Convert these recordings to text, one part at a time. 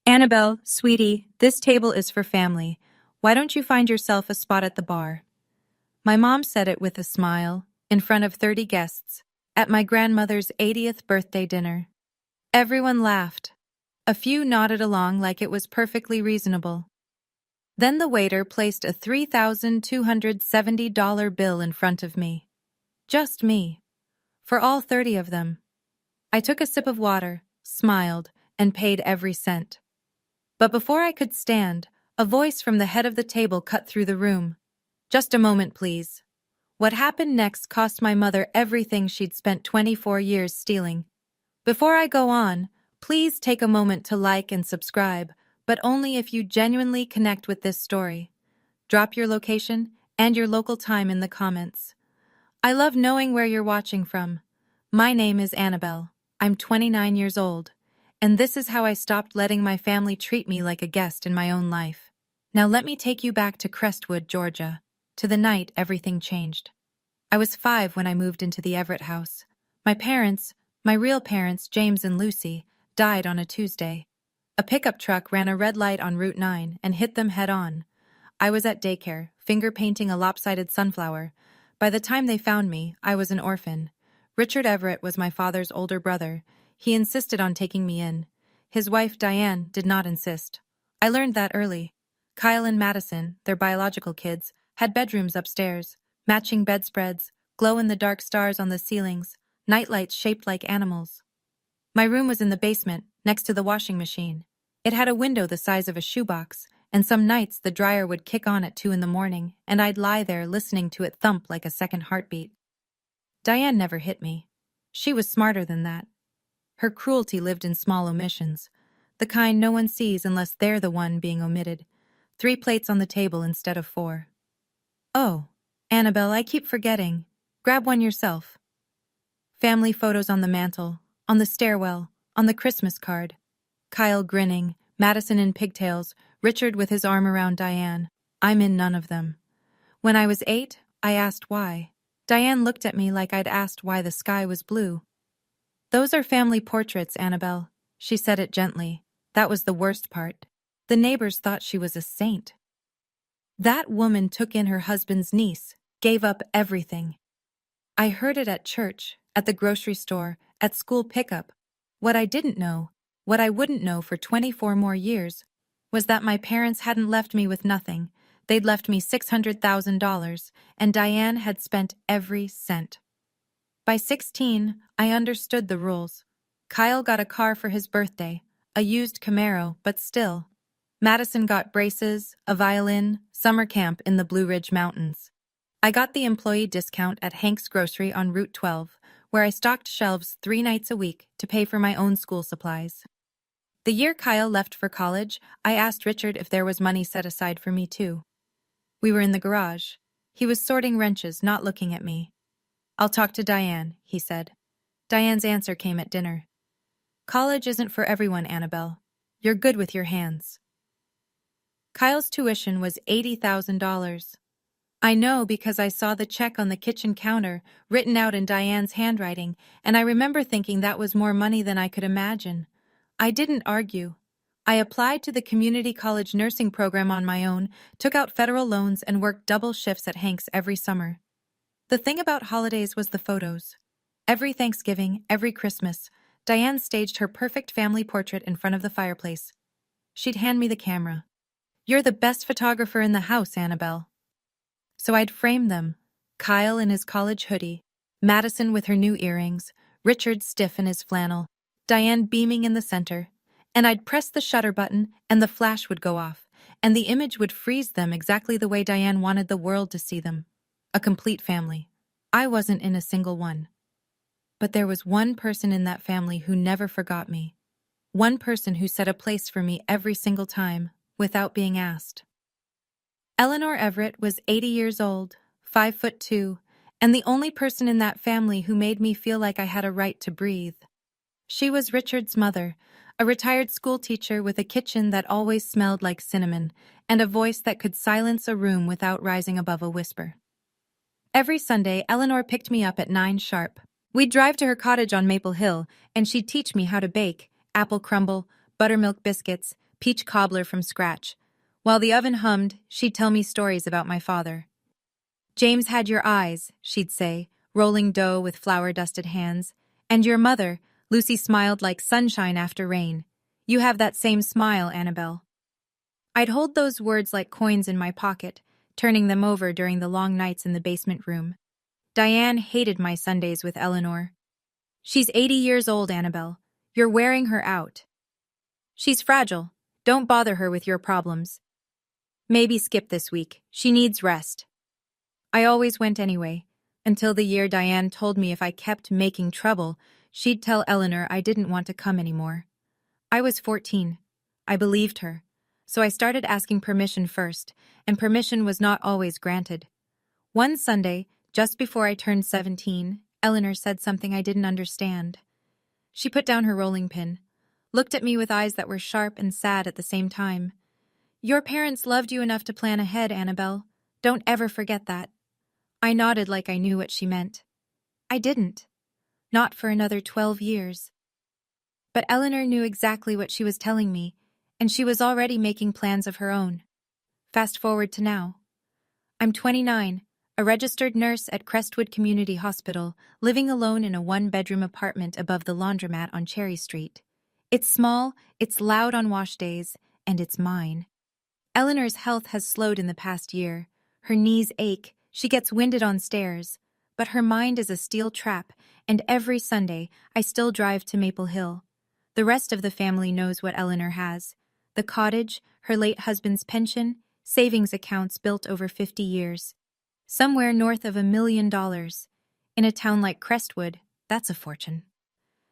Annabelle, sweetie, this table is for family. Why don't you find yourself a spot at the bar? My mom said it with a smile, in front of 30 guests, at my grandmother's 80th birthday dinner. Everyone laughed. A few nodded along like it was perfectly reasonable. Then the waiter placed a $3,270 bill in front of me. Just me. For all 30 of them. I took a sip of water, smiled, and paid every cent. But before I could stand, a voice from the head of the table cut through the room. Just a moment, please. What happened next cost my mother everything she'd spent 24 years stealing. Before I go on, please take a moment to like and subscribe, but only if you genuinely connect with this story. Drop your location and your local time in the comments. I love knowing where you're watching from. My name is Annabelle. I'm 29 years old. And this is how I stopped letting my family treat me like a guest in my own life. Now let me take you back to Crestwood, Georgia, to the night everything changed. I was 5 when I moved into the Everett house. My parents, my real parents, James and Lucy, died on a Tuesday. A pickup truck ran a red light on Route 9 and hit them head on. I was at daycare, finger painting a lopsided sunflower. By the time they found me, I was an orphan. Richard Everett was my father's older brother. He insisted on taking me in. His wife, Diane, did not insist. I learned that early. Kyle and Madison, their biological kids, had bedrooms upstairs, matching bedspreads, glow-in-the-dark stars on the ceilings, nightlights shaped like animals. My room was in the basement, next to the washing machine. It had a window the size of a shoebox, and some nights the dryer would kick on at 2 in the morning, and I'd lie there listening to it thump like a second heartbeat. Diane never hit me. She was smarter than that. Her cruelty lived in small omissions, the kind no one sees unless they're the one being omitted. 3 plates on the table instead of 4. Oh, Annabelle, I keep forgetting. Grab one yourself. Family photos on the mantel, on the stairwell, on the Christmas card. Kyle grinning, Madison in pigtails, Richard with his arm around Diane. I'm in none of them. When I was 8, I asked why. Diane looked at me like I'd asked why the sky was blue. Those are family portraits, Annabelle. She said it gently. That was the worst part. The neighbors thought she was a saint. That woman took in her husband's niece, gave up everything. I heard it at church, at the grocery store, at school pickup. What I didn't know, what I wouldn't know for 24 more years, was that my parents hadn't left me with nothing. They'd left me $600,000, and Diane had spent every cent. By 16, I understood the rules. Kyle got a car for his birthday, a used Camaro, but still. Madison got braces, a violin, summer camp in the Blue Ridge Mountains. I got the employee discount at Hank's Grocery on Route 12, where I stocked shelves 3 nights a week to pay for my own school supplies. The year Kyle left for college, I asked Richard if there was money set aside for me too. We were in the garage. He was sorting wrenches, not looking at me. I'll talk to Diane, he said. Diane's answer came at dinner. College isn't for everyone, Annabelle. You're good with your hands. Kyle's tuition was $80,000. I know because I saw the check on the kitchen counter, written out in Diane's handwriting, and I remember thinking that was more money than I could imagine. I didn't argue. I applied to the community college nursing program on my own, took out federal loans, and worked double shifts at Hank's every summer. The thing about holidays was the photos. Every Thanksgiving, every Christmas, Diane staged her perfect family portrait in front of the fireplace. She'd hand me the camera. You're the best photographer in the house, Annabelle. So I'd frame them. Kyle in his college hoodie, Madison with her new earrings, Richard stiff in his flannel, Diane beaming in the center. And I'd press the shutter button and the flash would go off, and the image would freeze them exactly the way Diane wanted the world to see them. A complete family. I wasn't in a single one. But there was one person in that family who never forgot me. One person who set a place for me every single time, without being asked. Eleanor Everett was 80 years old, 5'2", and the only person in that family who made me feel like I had a right to breathe. She was Richard's mother, a retired school teacher with a kitchen that always smelled like cinnamon, and a voice that could silence a room without rising above a whisper. Every Sunday, Eleanor picked me up at 9 sharp. We'd drive to her cottage on Maple Hill, and she'd teach me how to bake, apple crumble, buttermilk biscuits, peach cobbler from scratch. While the oven hummed, she'd tell me stories about my father. James had your eyes, she'd say, rolling dough with flour-dusted hands. And your mother, Lucy smiled like sunshine after rain. You have that same smile, Annabelle. I'd hold those words like coins in my pocket, turning them over during the long nights in the basement room. Diane hated my Sundays with Eleanor. She's 80 years old, Annabelle. You're wearing her out. She's fragile. Don't bother her with your problems. Maybe skip this week. She needs rest. I always went anyway, until the year Diane told me if I kept making trouble, she'd tell Eleanor I didn't want to come anymore. I was 14. I believed her. So I started asking permission first, and permission was not always granted. One Sunday, just before I turned 17, Eleanor said something I didn't understand. She put down her rolling pin, looked at me with eyes that were sharp and sad at the same time. Your parents loved you enough to plan ahead, Annabelle. Don't ever forget that. I nodded like I knew what she meant. I didn't. Not for another 12 years. But Eleanor knew exactly what she was telling me, and she was already making plans of her own. Fast forward to now. I'm 29, a registered nurse at Crestwood Community Hospital, living alone in a one-bedroom apartment above the laundromat on Cherry Street. It's small, it's loud on wash days, and it's mine. Eleanor's health has slowed in the past year. Her knees ache, she gets winded on stairs, but her mind is a steel trap, and every Sunday I still drive to Maple Hill. The rest of the family knows what Eleanor has. The cottage, her late husband's pension, savings accounts built over 50 years. Somewhere north of $1 million. In a town like Crestwood, that's a fortune.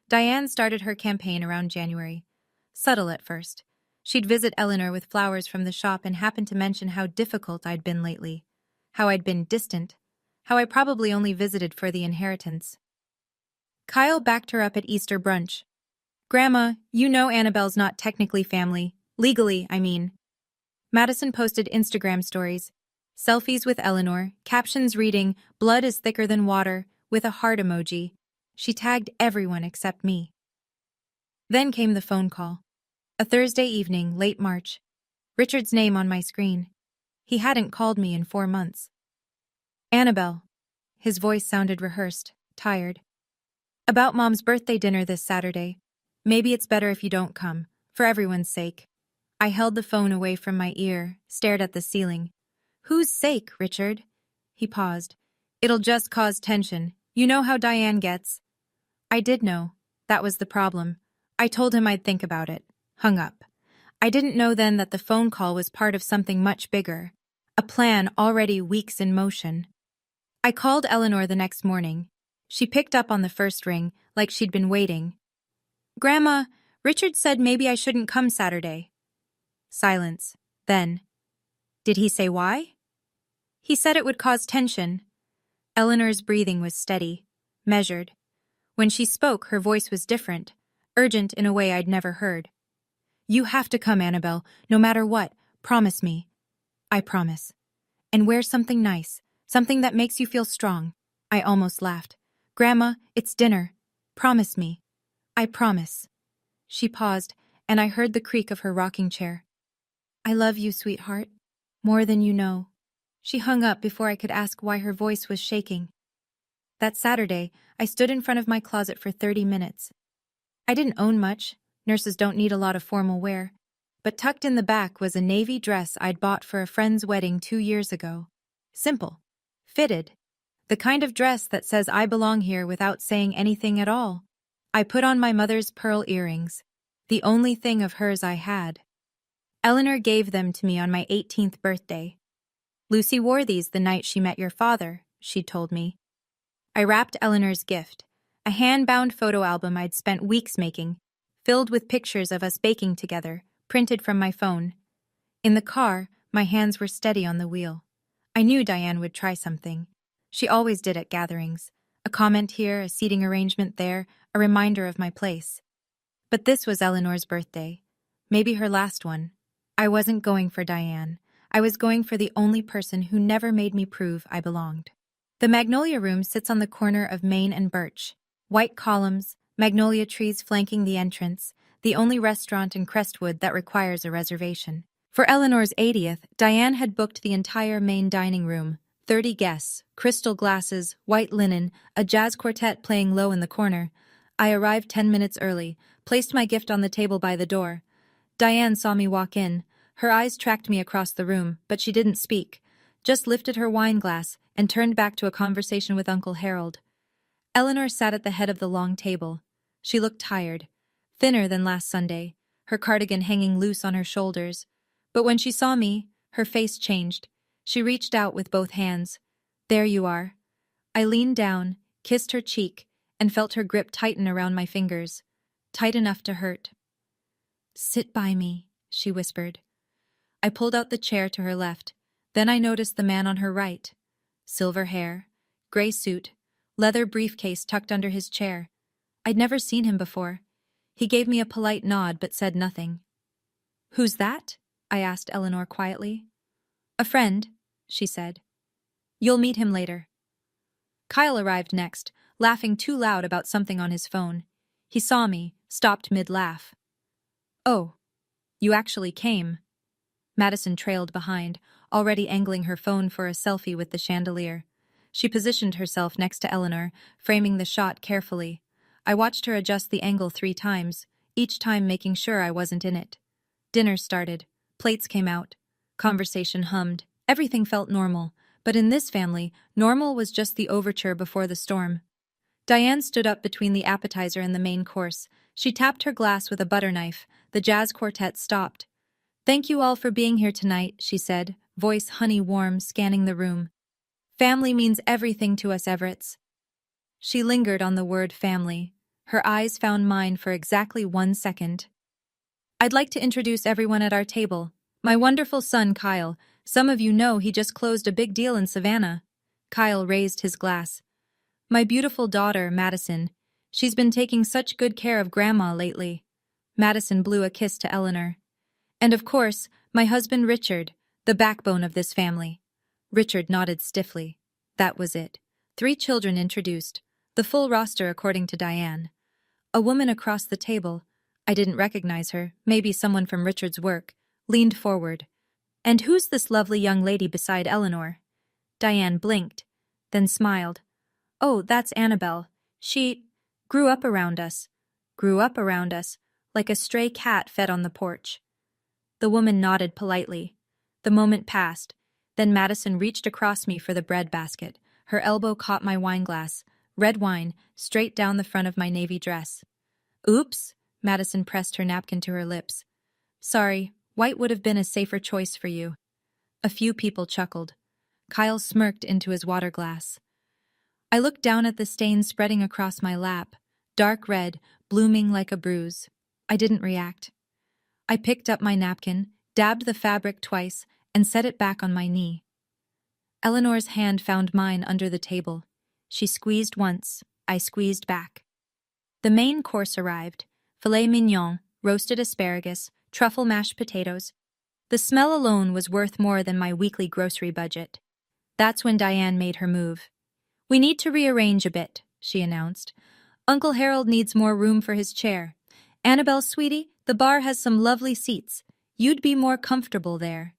Diane started her campaign around January. Subtle at first. She'd visit Eleanor with flowers from the shop and happen to mention how difficult I'd been lately. How I'd been distant. How I probably only visited for the inheritance. Kyle backed her up at Easter brunch. Grandma, you know Annabelle's not technically family. Legally, I mean. Madison posted Instagram stories. Selfies with Eleanor, captions reading, blood is thicker than water, with a heart emoji. She tagged everyone except me. Then came the phone call. A Thursday evening, late March. Richard's name on my screen. He hadn't called me in 4 months. Annabelle. His voice sounded rehearsed, tired. About Mom's birthday dinner this Saturday. Maybe it's better if you don't come, for everyone's sake. I held the phone away from my ear, stared at the ceiling. Whose sake, Richard? He paused. It'll just cause tension. You know how Diane gets. I did know. That was the problem. I told him I'd think about it. Hung up. I didn't know then that the phone call was part of something much bigger. A plan already weeks in motion. I called Eleanor the next morning. She picked up on the first ring, like she'd been waiting. Grandma, Richard said maybe I shouldn't come Saturday. Silence. Then. Did he say why? He said it would cause tension. Eleanor's breathing was steady, measured. When she spoke, her voice was different, urgent in a way I'd never heard. You have to come, Annabelle, no matter what. Promise me. I promise. And wear something nice, something that makes you feel strong. I almost laughed. Grandma, it's dinner. Promise me. I promise. She paused, and I heard the creak of her rocking chair. I love you, sweetheart. More than you know. She hung up before I could ask why her voice was shaking. That Saturday, I stood in front of my closet for 30 minutes. I didn't own much. Nurses don't need a lot of formal wear. But tucked in the back was a navy dress I'd bought for a friend's wedding 2 years ago. Simple. Fitted. The kind of dress that says I belong here without saying anything at all. I put on my mother's pearl earrings. The only thing of hers I had. Eleanor gave them to me on my 18th birthday. Lucy wore these the night she met your father, she told me. I wrapped Eleanor's gift, a hand-bound photo album I'd spent weeks making, filled with pictures of us baking together, printed from my phone. In the car, my hands were steady on the wheel. I knew Diane would try something. She always did at gatherings. A comment here, a seating arrangement there, a reminder of my place. But this was Eleanor's birthday. Maybe her last one. I wasn't going for Diane. I was going for the only person who never made me prove I belonged. The Magnolia Room sits on the corner of Main and Birch. White columns, magnolia trees flanking the entrance, the only restaurant in Crestwood that requires a reservation. For Eleanor's 80th, Diane had booked the entire main dining room. 30 guests, crystal glasses, white linen, a jazz quartet playing low in the corner. I arrived 10 minutes early, placed my gift on the table by the door. Diane saw me walk in. Her eyes tracked me across the room, but she didn't speak, just lifted her wine glass and turned back to a conversation with Uncle Harold. Eleanor sat at the head of the long table. She looked tired, thinner than last Sunday, her cardigan hanging loose on her shoulders. But when she saw me, her face changed. She reached out with both hands. There you are. I leaned down, kissed her cheek, and felt her grip tighten around my fingers, tight enough to hurt. Sit by me, she whispered. I pulled out the chair to her left. Then I noticed the man on her right. Silver hair, gray suit, leather briefcase tucked under his chair. I'd never seen him before. He gave me a polite nod but said nothing. Who's that? I asked Eleanor quietly. A friend, she said. You'll meet him later. Kyle arrived next, laughing too loud about something on his phone. He saw me, stopped mid-laugh. Oh, you actually came. Madison trailed behind, already angling her phone for a selfie with the chandelier. She positioned herself next to Eleanor, framing the shot carefully. I watched her adjust the angle 3 times, each time making sure I wasn't in it. Dinner started. Plates came out. Conversation hummed. Everything felt normal, but in this family, normal was just the overture before the storm. Diane stood up between the appetizer and the main course. She tapped her glass with a butter knife. The jazz quartet stopped. Thank you all for being here tonight, she said, voice honey warm, scanning the room. Family means everything to us Everetts. She lingered on the word family. Her eyes found mine for exactly 1 second. I'd like to introduce everyone at our table. My wonderful son, Kyle. Some of you know he just closed a big deal in Savannah. Kyle raised his glass. My beautiful daughter, Madison. She's been taking such good care of Grandma lately. Madison blew a kiss to Eleanor. And of course, my husband Richard, the backbone of this family. Richard nodded stiffly. That was it. 3 children introduced. The full roster according to Diane. A woman across the table, I didn't recognize her, maybe someone from Richard's work, leaned forward. And who's this lovely young lady beside Eleanor? Diane blinked, then smiled. Oh, that's Annabelle. She grew up around us. Grew up around us, like a stray cat fed on the porch. The woman nodded politely. The moment passed. Then Madison reached across me for the bread basket. Her elbow caught my wine glass, red wine, straight down the front of my navy dress. Oops, Madison pressed her napkin to her lips. Sorry, white would have been a safer choice for you. A few people chuckled. Kyle smirked into his water glass. I looked down at the stain spreading across my lap, dark red, blooming like a bruise. I didn't react. I picked up my napkin, dabbed the fabric twice, and set it back on my knee. Eleanor's hand found mine under the table. She squeezed once, I squeezed back. The main course arrived. Filet mignon, roasted asparagus, truffle mashed potatoes. The smell alone was worth more than my weekly grocery budget. That's when Diane made her move. We need to rearrange a bit, she announced. Uncle Harold needs more room for his chair. Annabelle, sweetie, the bar has some lovely seats. You'd be more comfortable there.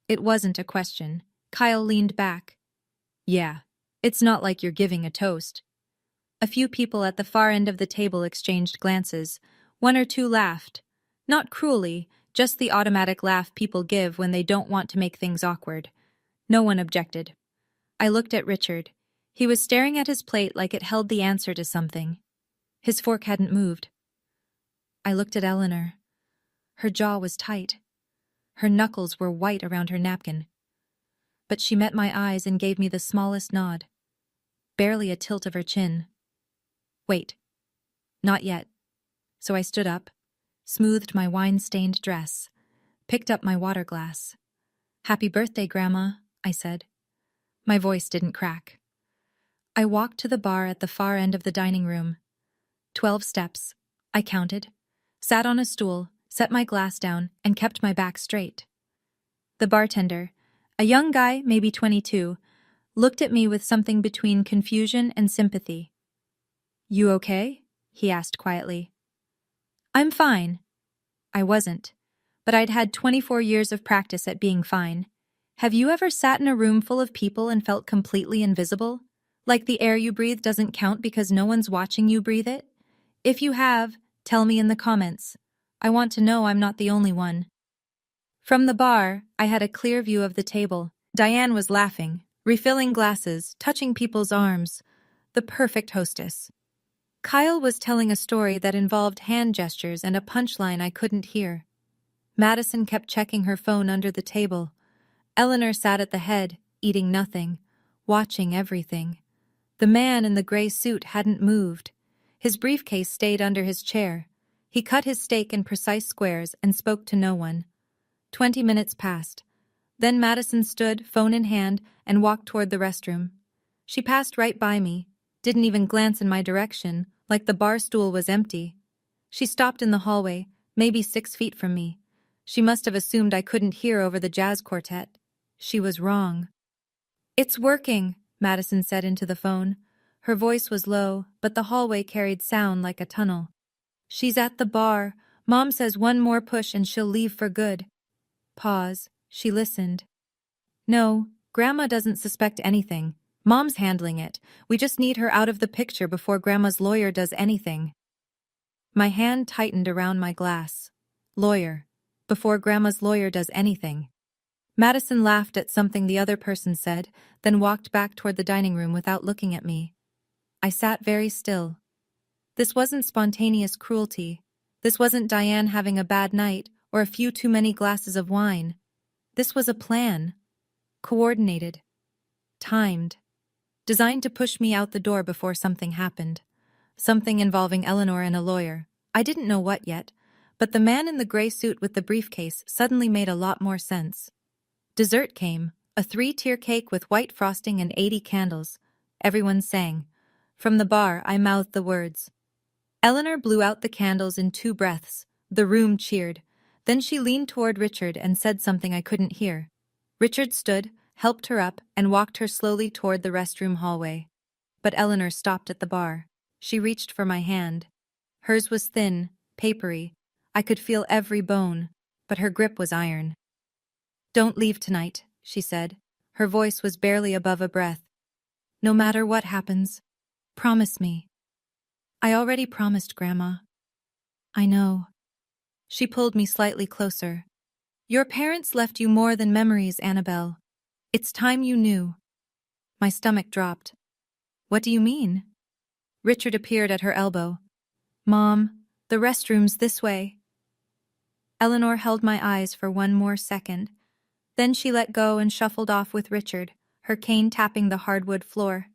It wasn't a question. Kyle leaned back. Yeah, it's not like you're giving a toast. A few people at the far end of the table exchanged glances. 1 or 2 laughed. Not cruelly, just the automatic laugh people give when they don't want to make things awkward. No one objected. I looked at Richard. He was staring at his plate like it held the answer to something. His fork hadn't moved. I looked at Eleanor. Her jaw was tight. Her knuckles were white around her napkin. But she met my eyes and gave me the smallest nod. Barely a tilt of her chin. Wait. Not yet. So I stood up, smoothed my wine-stained dress, picked up my water glass. Happy birthday, Grandma, I said. My voice didn't crack. I walked to the bar at the far end of the dining room. 12 steps, I counted, sat on a stool, set my glass down, and kept my back straight. The bartender, a young guy, maybe 22, looked at me with something between confusion and sympathy. You okay? He asked quietly. I'm fine. I wasn't. But I'd had 24 years of practice at being fine. Have you ever sat in a room full of people and felt completely invisible? Like the air you breathe doesn't count because no one's watching you breathe it? If you have, tell me in the comments. I want to know I'm not the only one. From the bar, I had a clear view of the table. Diane was laughing, refilling glasses, touching people's arms. The perfect hostess. Kyle was telling a story that involved hand gestures and a punchline I couldn't hear. Madison kept checking her phone under the table. Eleanor sat at the head, eating nothing, watching everything. The man in the gray suit hadn't moved. His briefcase stayed under his chair. He cut his steak in precise squares and spoke to no one. 20 minutes passed. Then Madison stood, phone in hand, and walked toward the restroom. She passed right by me, didn't even glance in my direction, like the bar stool was empty. She stopped in the hallway, maybe 6 feet from me. She must have assumed I couldn't hear over the jazz quartet. She was wrong. "It's working," Madison said into the phone. Her voice was low, but the hallway carried sound like a tunnel. "She's at the bar. Mom says one more push and she'll leave for good." Pause. She listened. "No, Grandma doesn't suspect anything. Mom's handling it. We just need her out of the picture before Grandma's lawyer does anything." My hand tightened around my glass. Lawyer. Before Grandma's lawyer does anything. Madison laughed at something the other person said, then walked back toward the dining room without looking at me. I sat very still. This wasn't spontaneous cruelty. This wasn't Diane having a bad night or a few too many glasses of wine. This was a plan. Coordinated. Timed. Designed to push me out the door before something happened. Something involving Eleanor and a lawyer. I didn't know what yet, but the man in the gray suit with the briefcase suddenly made a lot more sense. Dessert came, a 3-tier cake with white frosting and 80 candles. Everyone sang. From the bar, I mouthed the words. Eleanor blew out the candles in 2 breaths. The room cheered. Then she leaned toward Richard and said something I couldn't hear. Richard stood, helped her up, and walked her slowly toward the restroom hallway. But Eleanor stopped at the bar. She reached for my hand. Hers was thin, papery. I could feel every bone, but her grip was iron. "Don't leave tonight," she said. Her voice was barely above a breath. "No matter what happens, promise me." "I already promised, Grandma." "I know." She pulled me slightly closer. "Your parents left you more than memories, Annabelle. It's time you knew." My stomach dropped. "What do you mean?" Richard appeared at her elbow. "Mom, the restroom's this way." Eleanor held my eyes for one more second. Then she let go and shuffled off with Richard, her cane tapping the hardwood floor.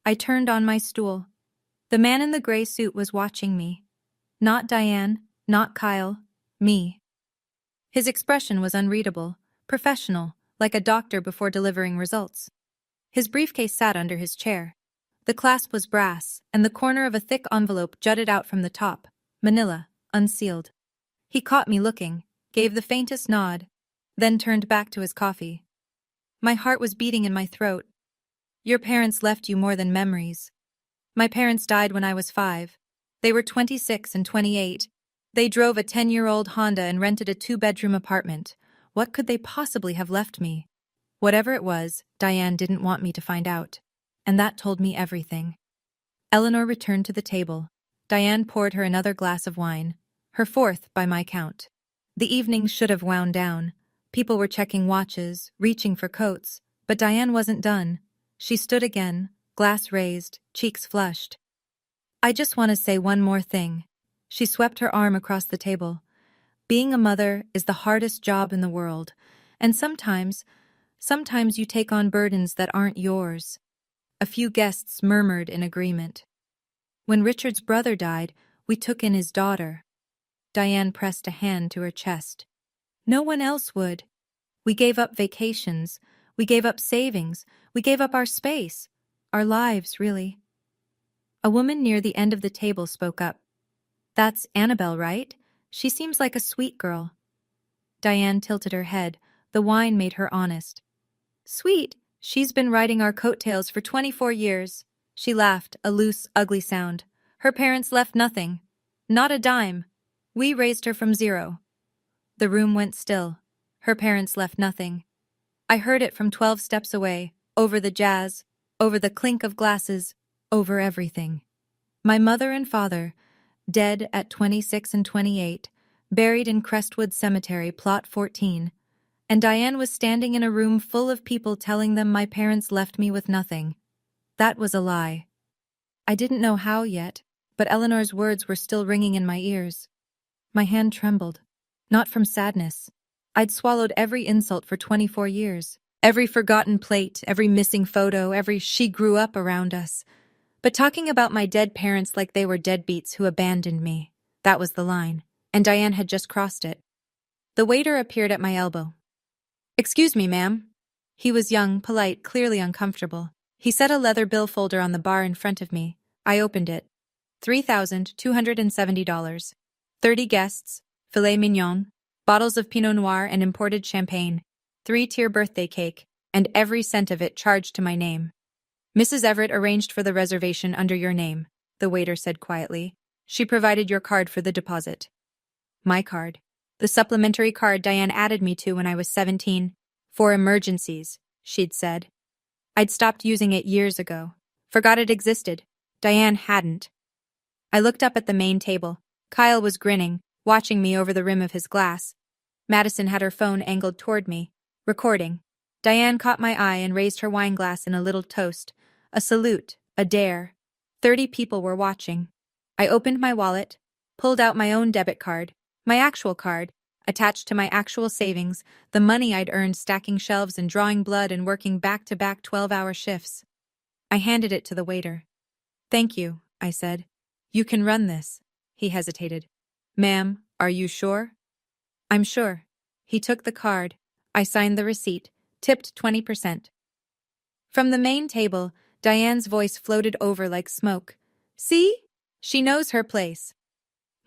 I turned on my stool. The man in the gray suit was watching me. Not Diane, not Kyle, me. His expression was unreadable, professional, like a doctor before delivering results. His briefcase sat under his chair. The clasp was brass, and the corner of a thick envelope jutted out from the top, manila, unsealed. He caught me looking, gave the faintest nod, then turned back to his coffee. My heart was beating in my throat. "Your parents left you more than memories." My parents died when I was 5. They were 26 and 28. They drove a 10-year-old Honda and rented a 2-bedroom apartment. What could they possibly have left me? Whatever it was, Diane didn't want me to find out. And that told me everything. Eleanor returned to the table. Diane poured her another glass of wine, her 4th by my count. The evening should have wound down. People were checking watches, reaching for coats, but Diane wasn't done. She stood again, glass raised, cheeks flushed. "I just want to say one more thing." She swept her arm across the table. "Being a mother is the hardest job in the world, and sometimes you take on burdens that aren't yours." A few guests murmured in agreement. "When Richard's brother died, we took in his daughter." Diane pressed a hand to her chest. "No one else would. We gave up vacations. We gave up savings. We gave up our space. Our lives, really." A woman near the end of the table spoke up. "That's Annabelle, right? She seems like a sweet girl." Diane tilted her head. The wine made her honest. "Sweet? She's been riding our coattails for 24 years. She laughed, a loose, ugly sound. "Her parents left nothing. Not a dime. We raised her from zero. The room went still. Her parents left nothing. I heard it from 12 steps away, over the jazz, over the clink of glasses, over everything. My mother and father, dead at 26 and 28, buried in Crestwood Cemetery, Plot 14, and Diane was standing in a room full of people telling them my parents left me with nothing. That was a lie. I didn't know how yet, but Eleanor's words were still ringing in my ears. My hand trembled, not from sadness. I'd swallowed every insult for 24 years, every forgotten plate, every missing photo, every she grew up around us. But talking about my dead parents like they were deadbeats who abandoned me, that was the line, and Diane had just crossed it. The waiter appeared at my elbow. "Excuse me, ma'am." He was young, polite, clearly uncomfortable. He set a leather bill folder on the bar in front of me. I opened it. $3,270. 30 guests, filet mignon, bottles of Pinot Noir and imported champagne, 3-tier birthday cake, and every cent of it charged to my name. "Mrs. Everett arranged for the reservation under your name," the waiter said quietly. "She provided your card for the deposit." My card. The supplementary card Diane added me to when I was 17. "For emergencies," she'd said. I'd stopped using it years ago. Forgot it existed. Diane hadn't. I looked up at the main table. Kyle was grinning, watching me over the rim of his glass. Madison had her phone angled toward me, recording. Diane caught my eye and raised her wine glass in a little toast. A salute, a dare. 30 people were watching. I opened my wallet, pulled out my own debit card, my actual card, attached to my actual savings, the money I'd earned stacking shelves and drawing blood and working back-to-back 12-hour shifts. I handed it to the waiter. "Thank you," I said. "You can run this." He hesitated. "Ma'am, are you sure?" "I'm sure." He took the card. I signed the receipt, tipped 20%. From the main table, Diane's voice floated over like smoke. "See? She knows her place."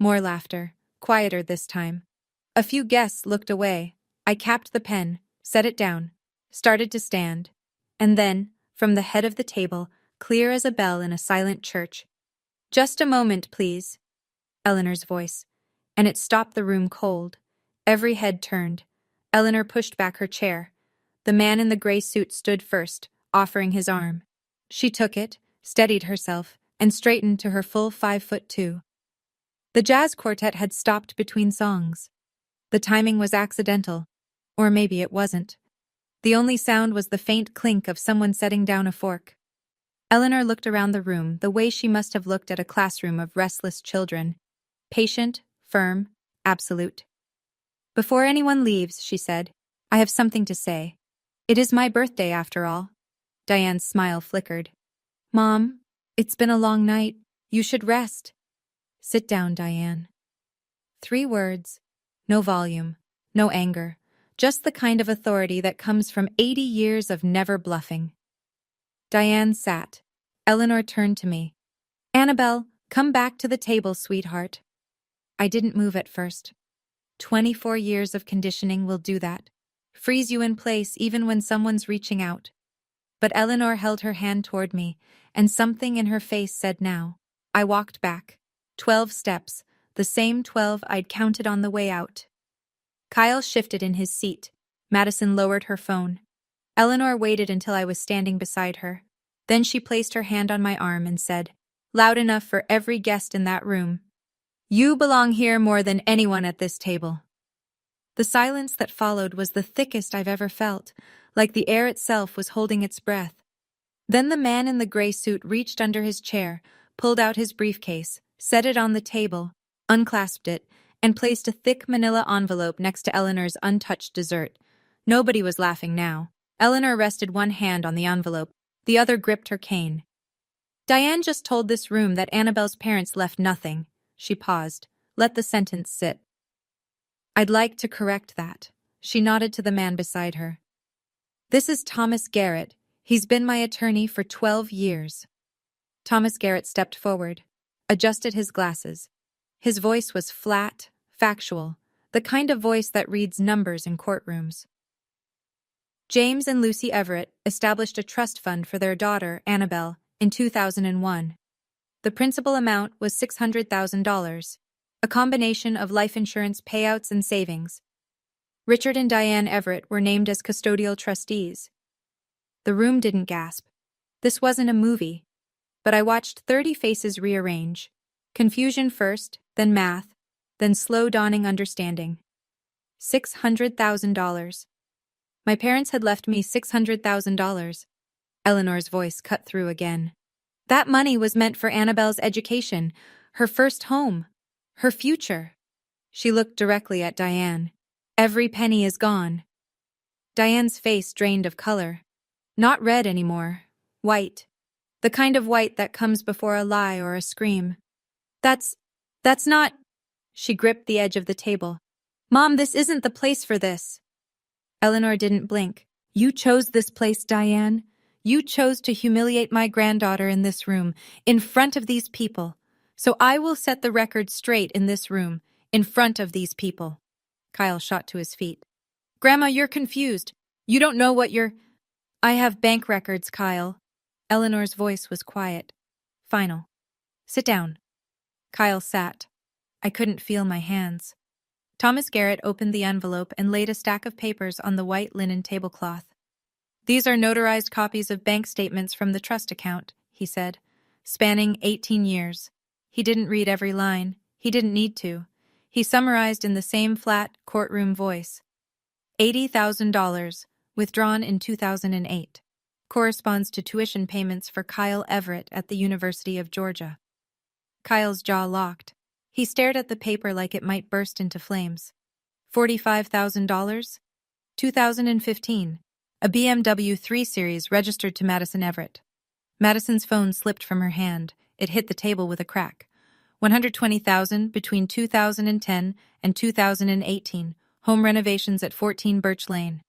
More laughter, quieter this time. A few guests looked away. I capped the pen, set it down, started to stand. And then, from the head of the table, clear as a bell in a silent church, "Just a moment, please," Eleanor's voice. And it stopped the room cold. Every head turned. Eleanor pushed back her chair. The man in the gray suit stood first, offering his arm. She took it, steadied herself, and straightened to her full 5'2". The jazz quartet had stopped between songs. The timing was accidental, or maybe it wasn't. The only sound was the faint clink of someone setting down a fork. Eleanor looked around the room the way she must have looked at a classroom of restless children. Patient, firm, absolute. "Before anyone leaves," she said, "I have something to say. It is my birthday after all." Diane's smile flickered. "Mom, it's been a long night. You should rest." "Sit down, Diane." 3 words. No volume, no anger, just the kind of authority that comes from 80 years of never bluffing. Diane sat. Eleanor turned to me. "Annabelle, come back to the table, sweetheart." I didn't move at first. 24 years of conditioning will do that. Freeze you in place even when someone's reaching out. But Eleanor held her hand toward me, and something in her face said now. I walked back. 12 steps, the same 12 I'd counted on the way out. Kyle shifted in his seat. Madison lowered her phone. Eleanor waited until I was standing beside her. Then she placed her hand on my arm and said, loud enough for every guest in that room, "You belong here more than anyone at this table." The silence that followed was the thickest I've ever felt, like the air itself was holding its breath. Then the man in the gray suit reached under his chair, pulled out his briefcase, set it on the table, unclasped it, and placed a thick manila envelope next to Eleanor's untouched dessert. Nobody was laughing now. Eleanor rested one hand on the envelope, the other gripped her cane. "Diane just told this room that Annabelle's parents left nothing." She paused. Let the sentence sit. "I'd like to correct that." She nodded to the man beside her. "This is Thomas Garrett. He's been my attorney for 12 years. Thomas Garrett stepped forward, adjusted his glasses. His voice was flat, factual, the kind of voice that reads numbers in courtrooms. "James and Lucy Everett established a trust fund for their daughter, Annabelle, in 2001. The principal amount was $600,000. a combination of life insurance payouts and savings. Richard and Diane Everett were named as custodial trustees. The room didn't gasp. This wasn't a movie. But I watched 30 faces rearrange. Confusion first, then math, then slow dawning understanding. $600,000. My parents had left me $600,000. Eleanor's voice cut through again. That money was meant for Annabelle's education, her first home, her future. She looked directly at Diane. Every penny is gone. Diane's face drained of color. Not red anymore. White. The kind of white that comes before a lie or a scream. That's not... She gripped the edge of the table. Mom, this isn't the place for this. Eleanor didn't blink. You chose this place, Diane. You chose to humiliate my granddaughter in this room, in front of these people. So I will set the record straight in this room, in front of these people. Kyle shot to his feet. Grandma, you're confused. You don't know what you're... I have bank records, Kyle. Eleanor's voice was quiet. Final. Sit down. Kyle sat. I couldn't feel my hands. Thomas Garrett opened the envelope and laid a stack of papers on the white linen tablecloth. These are notarized copies of bank statements from the trust account, he said, spanning 18 years. He didn't read every line. He didn't need to. He summarized in the same flat, courtroom voice. $80,000, withdrawn in 2008. Corresponds to tuition payments for Kyle Everett at the University of Georgia. Kyle's jaw locked. He stared at the paper like it might burst into flames. $45,000? 2015. A BMW 3 Series registered to Madison Everett. Madison's phone slipped from her hand. It hit the table with a crack. $120,000 between 2010 and 2018. Home renovations at 14 Birch Lane.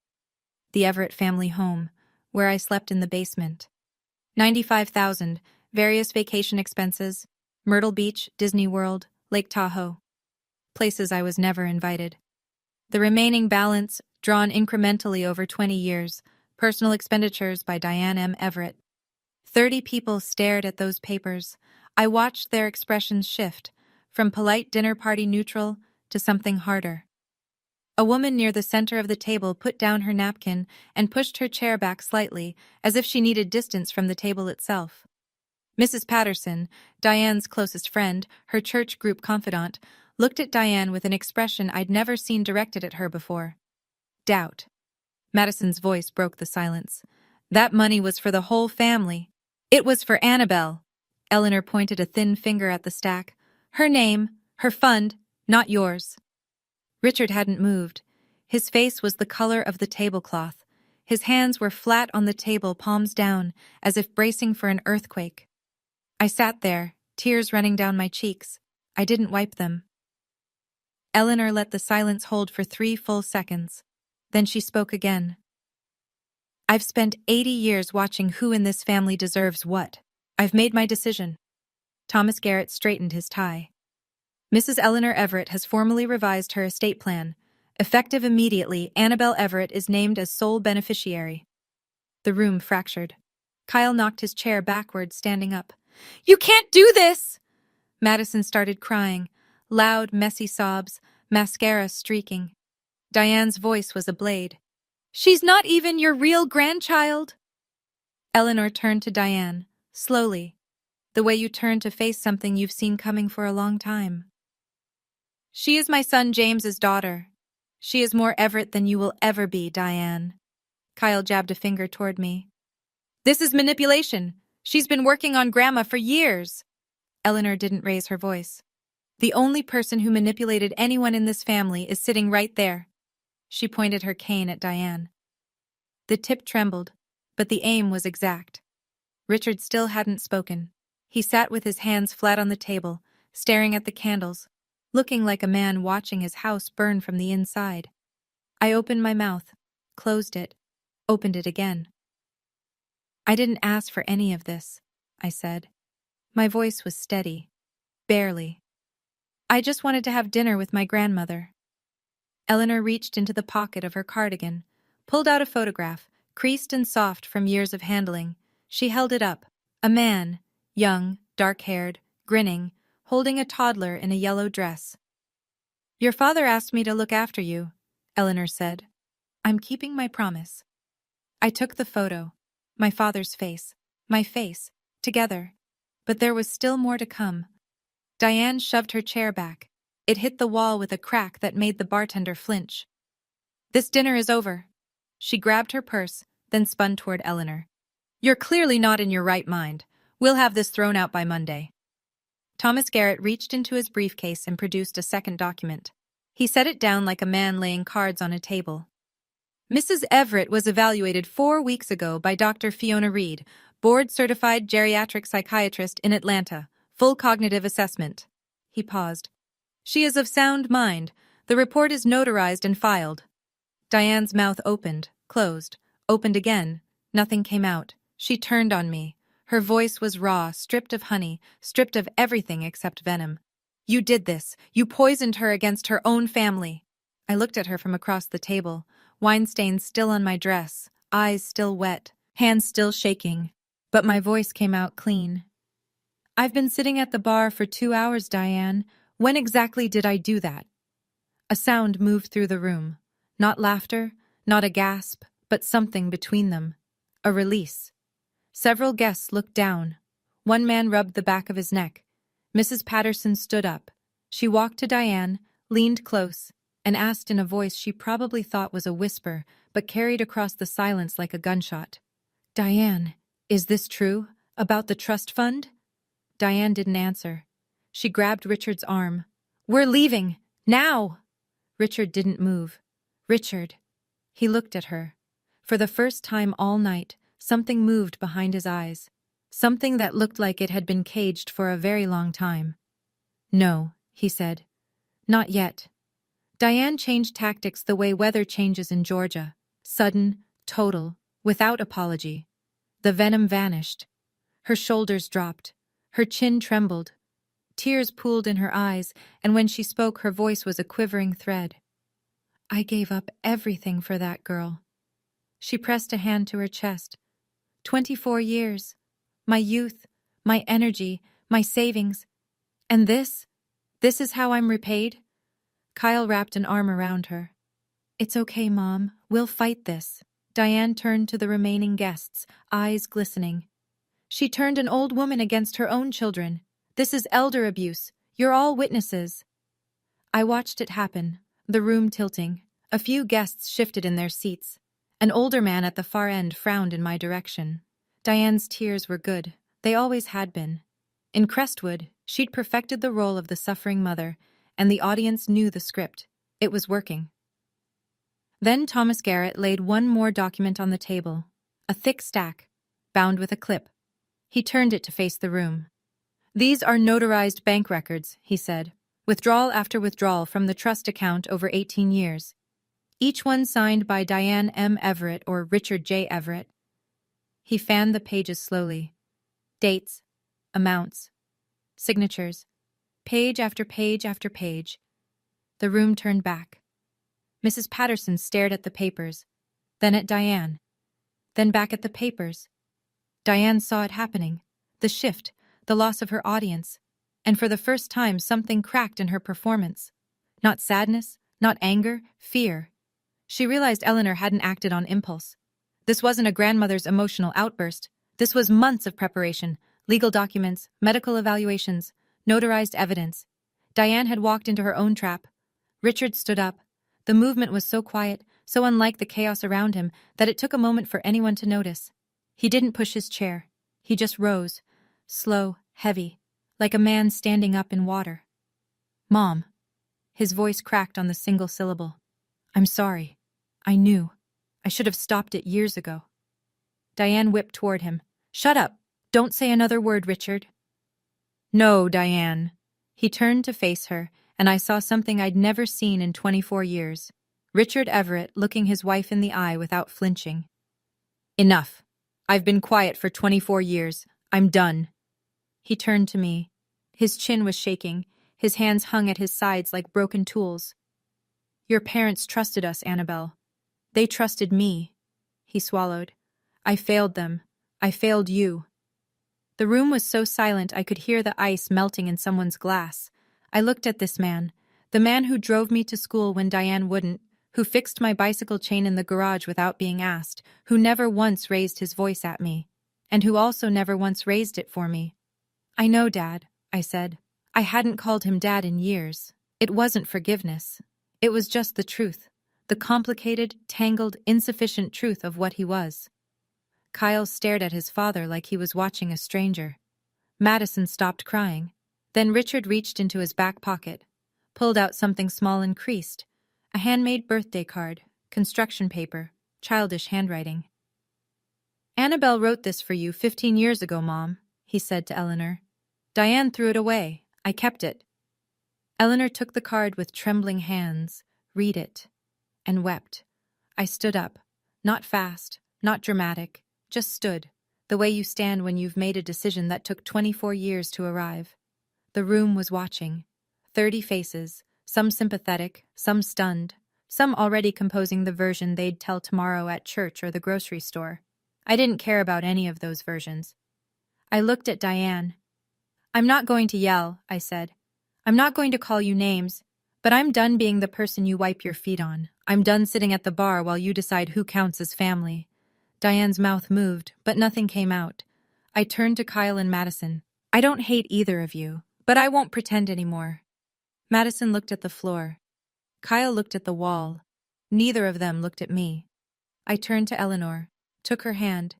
The Everett family home, where I slept in the basement. $95,000, various vacation expenses, Myrtle Beach, Disney World, Lake Tahoe. Places I was never invited. The remaining balance, drawn incrementally over 20 years, personal expenditures by Diane M. Everett. 30 people stared at those papers. I watched their expressions shift, from polite dinner party neutral to something harder. A woman near the center of the table put down her napkin and pushed her chair back slightly, as if she needed distance from the table itself. Mrs. Patterson, Diane's closest friend, her church group confidant, looked at Diane with an expression I'd never seen directed at her before. Doubt. Madison's voice broke the silence. That money was for the whole family. It was for Annabelle. Eleanor pointed a thin finger at the stack. Her name, her fund, not yours. Richard hadn't moved. His face was the color of the tablecloth. His hands were flat on the table, palms down, as if bracing for an earthquake. I sat there, tears running down my cheeks. I didn't wipe them. Eleanor let the silence hold for 3 full seconds. Then she spoke again. I've spent 80 years watching who in this family deserves what. I've made my decision. Thomas Garrett straightened his tie. Mrs. Eleanor Everett has formally revised her estate plan. Effective immediately, Annabelle Everett is named as sole beneficiary. The room fractured. Kyle knocked his chair backward, standing up. You can't do this! Madison started crying. Loud, messy sobs, mascara streaking. Diane's voice was a blade. She's not even your real grandchild! Eleanor turned to Diane, slowly, the way you turn to face something you've seen coming for a long time. She is my son James's daughter. She is more Everett than you will ever be, Diane. Kyle jabbed a finger toward me. This is manipulation. She's been working on Grandma for years. Eleanor didn't raise her voice. The only person who manipulated anyone in this family is sitting right there. She pointed her cane at Diane. The tip trembled, but the aim was exact. Richard still hadn't spoken. He sat with his hands flat on the table, staring at the candles, looking like a man watching his house burn from the inside. I opened my mouth, closed it, opened it again. I didn't ask for any of this, I said. My voice was steady. Barely. I just wanted to have dinner with my grandmother. Eleanor reached into the pocket of her cardigan, pulled out a photograph, creased and soft from years of handling. She held it up. A man, young, dark-haired, grinning, holding a toddler in a yellow dress. Your father asked me to look after you, Eleanor said. I'm keeping my promise. I took the photo. My father's face. My face. Together. But there was still more to come. Diane shoved her chair back. It hit the wall with a crack that made the bartender flinch. This dinner is over. She grabbed her purse, then spun toward Eleanor. You're clearly not in your right mind. We'll have this thrown out by Monday. Thomas Garrett reached into his briefcase and produced a second document. He set it down like a man laying cards on a table. Mrs. Everett was evaluated 4 weeks ago by Dr. Fiona Reed, board-certified geriatric psychiatrist in Atlanta. Full cognitive assessment. He paused. She is of sound mind. The report is notarized and filed. Diane's mouth opened, closed, opened again. Nothing came out. She turned on me. Her voice was raw, stripped of honey, stripped of everything except venom. You did this. You poisoned her against her own family. I looked at her from across the table, wine stains still on my dress, eyes still wet, hands still shaking. But my voice came out clean. I've been sitting at the bar for 2 hours, Diane. When exactly did I do that? A sound moved through the room. Not laughter, not a gasp, but something between them. A release. Several guests looked down. One man rubbed the back of his neck. Mrs. Patterson stood up. She walked to Diane, leaned close, and asked in a voice she probably thought was a whisper, but carried across the silence like a gunshot. Diane, is this true? About the trust fund? Diane didn't answer. She grabbed Richard's arm. We're leaving! Now! Richard didn't move. Richard. He looked at her. For the first time all night, something moved behind his eyes. Something that looked like it had been caged for a very long time. No, he said. Not yet. Diane changed tactics the way weather changes in Georgia. Sudden, total, without apology. The venom vanished. Her shoulders dropped. Her chin trembled. Tears pooled in her eyes, and when she spoke, her voice was a quivering thread. I gave up everything for that girl. She pressed a hand to her chest. 24 years. My youth, my energy, my savings. And this? This is how I'm repaid? Kyle wrapped an arm around her. It's okay, Mom. We'll fight this. Diane turned to the remaining guests, eyes glistening. She turned an old woman against her own children. This is elder abuse. You're all witnesses. I watched it happen, the room tilting. A few guests shifted in their seats. An older man at the far end frowned in my direction. Diane's tears were good. They always had been. In Crestwood, she'd perfected the role of the suffering mother, and the audience knew the script. It was working. Then Thomas Garrett laid one more document on the table, a thick stack, bound with a clip. He turned it to face the room. These are notarized bank records, he said, withdrawal after withdrawal from the trust account over 18 years. Each one signed by Diane M. Everett or Richard J. Everett. He fanned the pages slowly. Dates, amounts, signatures, page after page after page. The room turned back. Mrs. Patterson stared at the papers, then at Diane, then back at the papers. Diane saw it happening, the shift, the loss of her audience, and for the first time something cracked in her performance. Not sadness, not anger, fear. She realized Eleanor hadn't acted on impulse. This wasn't a grandmother's emotional outburst. This was months of preparation, legal documents, medical evaluations, notarized evidence. Diane had walked into her own trap. Richard stood up. The movement was so quiet, so unlike the chaos around him, that it took a moment for anyone to notice. He didn't push his chair. He just rose, slow, heavy, like a man standing up in water. Mom. His voice cracked on the single syllable. I'm sorry. I knew. I should have stopped it years ago. Diane whipped toward him. Shut up. Don't say another word, Richard. No, Diane. He turned to face her, and I saw something I'd never seen in 24 years. Richard Everett looking his wife in the eye without flinching. Enough. I've been quiet for 24 years. I'm done. He turned to me. His chin was shaking. His hands hung at his sides like broken tools. Your parents trusted us, Annabelle. They trusted me. He swallowed. I failed them. I failed you. The room was so silent I could hear the ice melting in someone's glass. I looked at this man, The man who drove me to school when Diane wouldn't, who fixed my bicycle chain in the garage without being asked, who never once raised his voice at me, and who also never once raised it for me. I know, Dad, I said. I hadn't called him Dad in years. It wasn't forgiveness. It was just the truth, the complicated, tangled, insufficient truth of what he was. Kyle stared at his father like he was watching a stranger. Madison stopped crying. Then Richard reached into his back pocket, pulled out something small and creased, a handmade birthday card, construction paper, childish handwriting. Annabelle wrote this for you 15 years ago, Mom, he said to Eleanor. Diane threw it away. I kept it. Eleanor took the card with trembling hands, read it, and wept. I stood up. Not fast, not dramatic, just stood, the way you stand when you've made a decision that took 24 years to arrive. The room was watching. 30 faces, some sympathetic, some stunned, some already composing the version they'd tell tomorrow at church or the grocery store. I didn't care about any of those versions. I looked at Diane. I'm not going to yell, I said. I'm not going to call you names, but I'm done being the person you wipe your feet on. I'm done sitting at the bar while you decide who counts as family. Diane's mouth moved, but nothing came out. I turned to Kyle and Madison. I don't hate either of you, but I won't pretend anymore. Madison looked at the floor. Kyle looked at the wall. Neither of them looked at me. I turned to Eleanor, took her hand.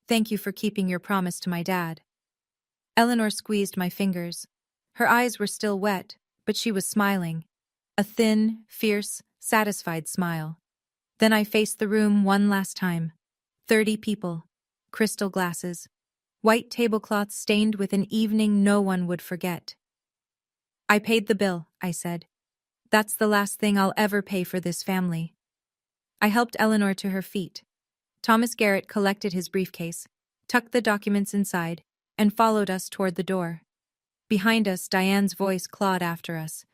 Thank you for keeping your promise to my dad. Eleanor squeezed my fingers. Her eyes were still wet, but she was smiling. A thin, fierce, satisfied smile. Then I faced the room one last time. 30 people. Crystal glasses. White tablecloths stained with an evening no one would forget. I paid the bill, I said. That's the last thing I'll ever pay for this family. I helped Eleanor to her feet. Thomas Garrett collected his briefcase, tucked the documents inside, and followed us toward the door. Behind us, Diane's voice clawed after us.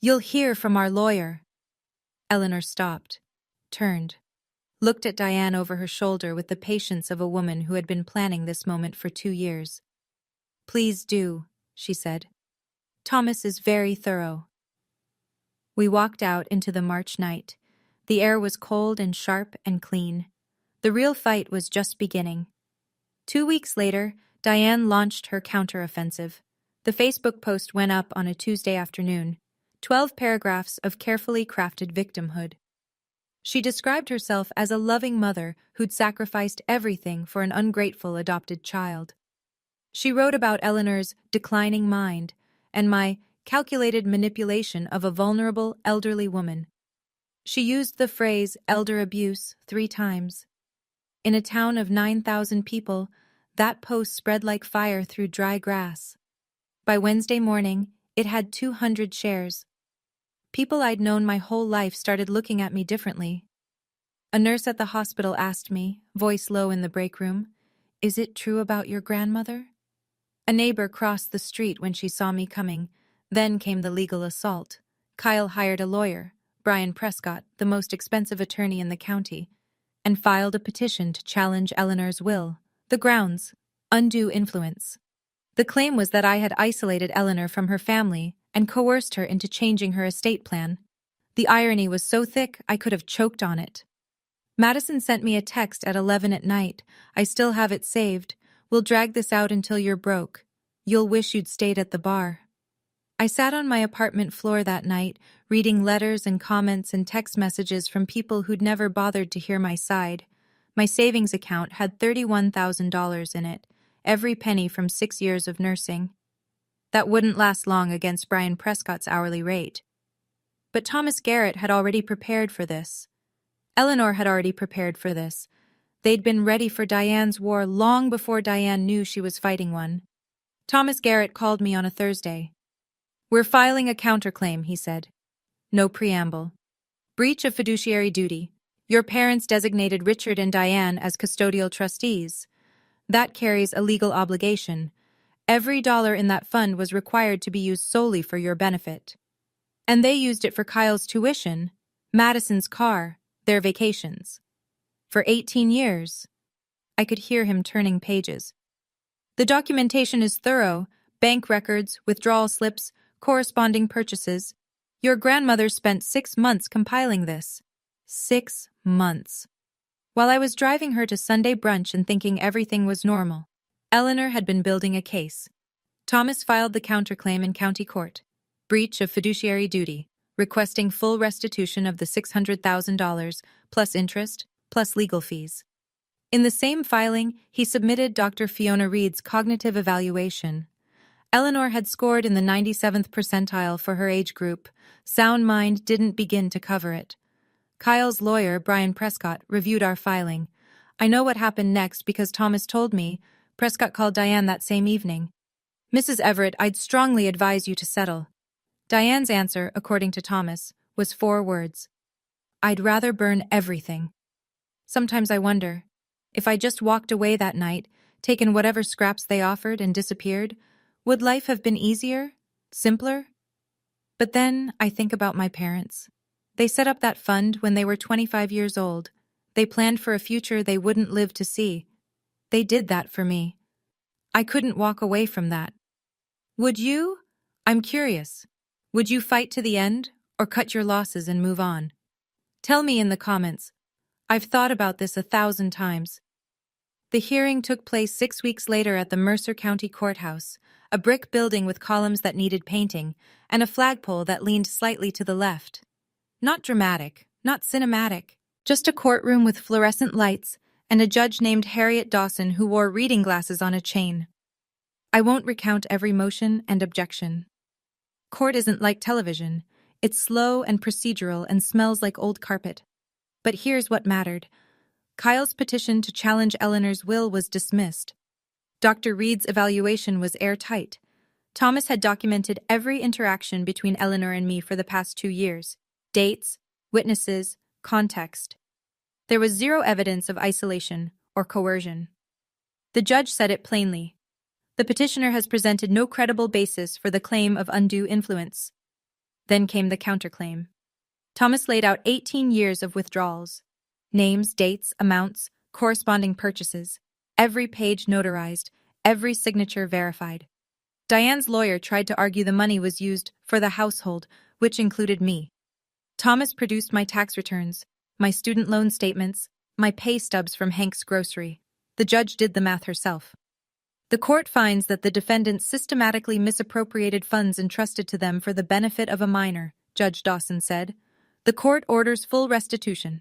You'll hear from our lawyer. Eleanor stopped, turned, looked at Diane over her shoulder with the patience of a woman who had been planning this moment for 2 years. Please do, she said. Thomas is very thorough. We walked out into the March night. The air was cold and sharp and clean. The real fight was just beginning. 2 weeks later, Diane launched her counteroffensive. The Facebook post went up on a Tuesday afternoon. 12 paragraphs of carefully crafted victimhood. She described herself as a loving mother who'd sacrificed everything for an ungrateful adopted child. She wrote about Eleanor's declining mind and my calculated manipulation of a vulnerable elderly woman. She used the phrase elder abuse 3 times. In a town of 9,000 people, that post spread like fire through dry grass. By Wednesday morning, it had 200 shares. People I'd known my whole life started looking at me differently. A nurse at the hospital asked me, voice low in the break room, "Is it true about your grandmother?" A neighbor crossed the street when she saw me coming. Then came the legal assault. Kyle hired a lawyer, Brian Prescott, the most expensive attorney in the county, and filed a petition to challenge Eleanor's will. The grounds: undue influence. The claim was that I had isolated Eleanor from her family and coerced her into changing her estate plan. The irony was so thick I could have choked on it. Madison sent me a text at 11 at night. I still have it saved. We'll drag this out until you're broke. You'll wish you'd stayed at the bar. I sat on my apartment floor that night, reading letters and comments and text messages from people who'd never bothered to hear my side. My savings account had $31,000 in it, every penny from 6 years of nursing. That wouldn't last long against Brian Prescott's hourly rate. But Thomas Garrett had already prepared for this. Eleanor had already prepared for this. They'd been ready for Diane's war long before Diane knew she was fighting one. Thomas Garrett called me on a Thursday. "We're filing a counterclaim," he said. No preamble. "Breach of fiduciary duty. Your parents designated Richard and Diane as custodial trustees. That carries a legal obligation. Every dollar in that fund was required to be used solely for your benefit. And they used it for Kyle's tuition, Madison's car, their vacations. For 18 years. I could hear him turning pages. The documentation is thorough: bank records, withdrawal slips, corresponding purchases. Your grandmother spent 6 months compiling this. 6 months. While I was driving her to Sunday brunch and thinking everything was normal, Eleanor had been building a case. Thomas filed the counterclaim in county court. Breach of fiduciary duty, requesting full restitution of the $600,000, plus interest, plus legal fees. In the same filing, he submitted Dr. Fiona Reed's cognitive evaluation. Eleanor had scored in the 97th percentile for her age group. Sound mind didn't begin to cover it. Kyle's lawyer, Brian Prescott, reviewed our filing. I know what happened next because Thomas told me. Prescott called Diane that same evening. Mrs. Everett, I'd strongly advise you to settle. Diane's answer, according to Thomas, was 4 words. I'd rather burn everything. Sometimes I wonder, if I just walked away that night, taken whatever scraps they offered and disappeared, would life have been easier? Simpler? But then I think about my parents. They set up that fund when they were 25 years old. They planned for a future they wouldn't live to see. They did that for me. I couldn't walk away from that. Would you? I'm curious. Would you fight to the end, or cut your losses and move on? Tell me in the comments. I've thought about this 1,000 times. The hearing took place 6 weeks later at the Mercer County Courthouse, a brick building with columns that needed painting, and a flagpole that leaned slightly to the left. Not dramatic, not cinematic, just a courtroom with fluorescent lights and a judge named Harriet Dawson who wore reading glasses on a chain. I won't recount every motion and objection. Court isn't like television. It's slow and procedural and smells like old carpet. But here's what mattered. Kyle's petition to challenge Eleanor's will was dismissed. Dr. Reed's evaluation was airtight. Thomas had documented every interaction between Eleanor and me for the past 2 years. Dates, witnesses, context. There was zero evidence of isolation or coercion. The judge said it plainly. The petitioner has presented no credible basis for the claim of undue influence. Then came the counterclaim. Thomas laid out 18 years of withdrawals. Names, dates, amounts, corresponding purchases. Every page notarized, every signature verified. Diane's lawyer tried to argue the money was used for the household, which included me. Thomas produced my tax returns, my student loan statements, my pay stubs from Hank's grocery. The judge did the math herself. The court finds that the defendants systematically misappropriated funds entrusted to them for the benefit of a minor, Judge Dawson said. The court orders full restitution.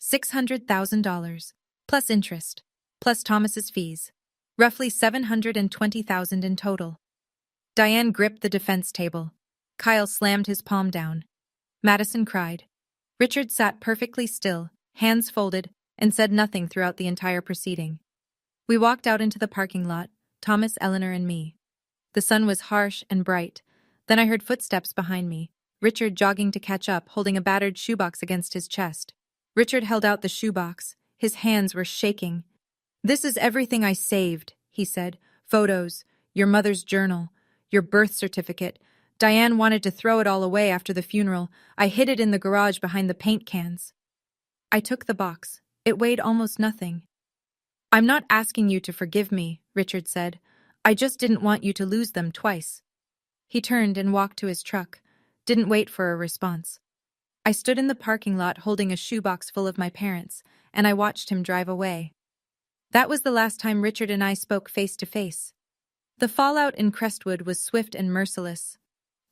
$600,000, plus interest, plus Thomas's fees. Roughly $720,000 in total. Diane gripped the defense table. Kyle slammed his palm down. Madison cried. Richard sat perfectly still, hands folded, and said nothing throughout the entire proceeding. We walked out into the parking lot, Thomas, Eleanor, and me. The sun was harsh and bright. Then I heard footsteps behind me, Richard jogging to catch up, holding a battered shoebox against his chest. Richard held out the shoebox. His hands were shaking. This is everything I saved, he said. Photos, your mother's journal, your birth certificate. Diane wanted to throw it all away after the funeral. I hid it in the garage behind the paint cans. I took the box. It weighed almost nothing. I'm not asking you to forgive me, Richard said. I just didn't want you to lose them twice. He turned and walked to his truck. Didn't wait for a response. I stood in the parking lot holding a shoebox full of my parents, and I watched him drive away. That was the last time Richard and I spoke face to face. The fallout in Crestwood was swift and merciless.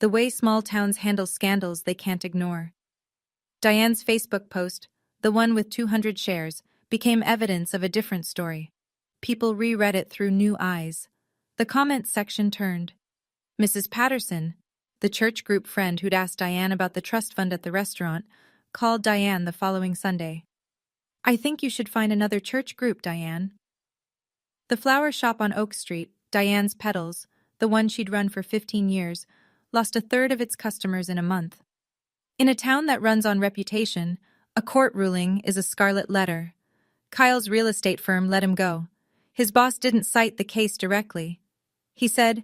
The way small towns handle scandals they can't ignore. Diane's Facebook post, the one with 200 shares, became evidence of a different story. People reread it through new eyes. The comments section turned. Mrs. Patterson, the church group friend who'd asked Diane about the trust fund at the restaurant, called Diane the following Sunday. I think you should find another church group, Diane. The flower shop on Oak Street, Diane's Petals, the one she'd run for 15 years, lost 1/3 of its customers in a month. In a town that runs on reputation, a court ruling is a scarlet letter. Kyle's real estate firm let him go. His boss didn't cite the case directly. He said,